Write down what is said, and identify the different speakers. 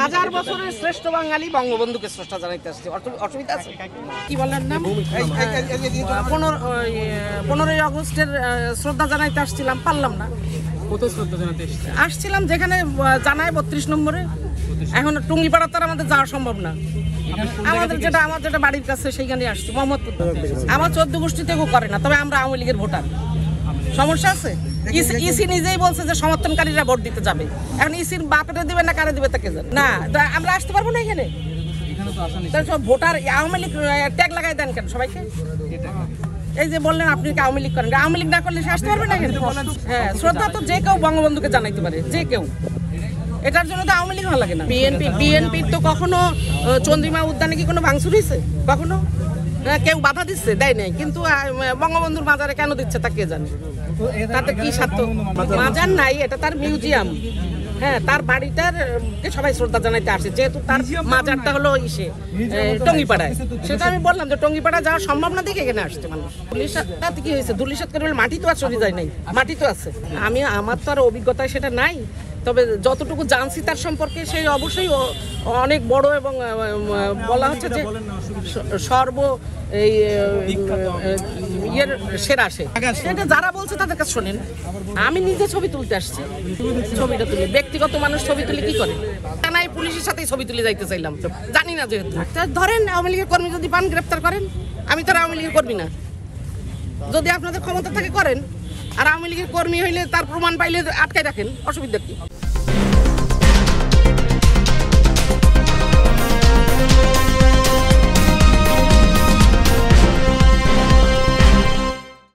Speaker 1: হাজার বছরের শ্রেষ্ঠ বাঙালি বঙ্গবন্ধুকে শ্রদ্ধা জানাইতে আসছে। অসুবিধা আছে? কি বললেন নাম? 15ই আগস্টের শ্রদ্ধা জানাইতে আসছিলাম, পারলাম না।
Speaker 2: কোথায় শ্রদ্ধা জানাতে
Speaker 1: আসছিলাম যেখানে জানায় 32 নম্বরে। এখন টুঙ্গিপাড়া তার আমাদের যাওয়া সম্ভব না। আমার যেটা বাড়ির কাছে সেইখানে আসছি, মোহাম্মদপুর। আমার 14 গোষ্ঠীতে কেউ করে না, তবে আমরা আওয়ামী লীগের ভোটার। সমস্যা আছে? ইসি নিজেই বলছে যে সমর্থনকারীরা ভোট দিতে যাবে। এখন ইসির বাপেটা দিবে না কারে দিবে তাকে জানে না। আমরা আসতে পারবো না এখানে। সব ভোটার আওয়ামী লীগ ট্যাগ লাগাই দেন কেন সবাইকে? এই যে বললেন আপনি কি আওয়ামী লীগ করেন, আওয়ামী লীগ না করলে সে আসতে পারবে না এখানে? হ্যাঁ, শ্রদ্ধা তো যে কেউ বঙ্গবন্ধুকে জানাইতে পারে, যে কেউ। এটার জন্য তো আওয়ামী লীগ ভালো লাগে না। বিএনপির তো কখনো চন্দ্রিমা উদ্যানে কি কোনো ভাঙচুর হয়েছে? কখনো কেউ বাধা দিচ্ছে? দেয় নাই। কিন্তু বঙ্গবন্ধুর মাজারে কেন দিচ্ছে তা কে জানে? তাতে কি স্বার্থ? মাজার নাই, এটা তার মিউজিয়াম। হ্যাঁ, তার বাড়িটার সবাই শ্রদ্ধা জানাইতে আসে, যেহেতু তার মাজারটা হলো টঙ্গিপাড়ায়। সেটা আমি বললাম যে টঙ্গিপাড়া যাওয়া সম্ভব না দেখে এখানে আসছে মানুষ। তাতে কি হয়েছে? ধুলিসাৎ করে মাটি তো আর চলে যায় নাই, মাটি তো আছে। আমার তো আর অভিজ্ঞতায় সেটা নাই, তবে যতটুকু জানছি তার সম্পর্কে সেই অবশ্যই অনেক বড় এবং বলা হচ্ছে যে সেরা আসে। সেটা যারা বলছে তাদের কাছে শোনেন। আমি নিজে ছবি তুলতে আসছি, ছবিটা তুলি। ব্যক্তিগত মানুষ ছবি তুলে কি করে? থানায় পুলিশের সাথে ছবি তুলে যাইতে চাইলাম, জানি না যেহেতু। ধরেন আওয়ামী লীগের কর্মী যদি পান, গ্রেপ্তার করেন। আমি তো আওয়ামী লীগের কর্মী না। যদি আপনাদের ক্ষমতা থাকে করেন, আর আওয়ামী লীগের কর্মী হইলে তার প্রমাণ পাইলে আটকায় রাখেন, অসুবিধা কি?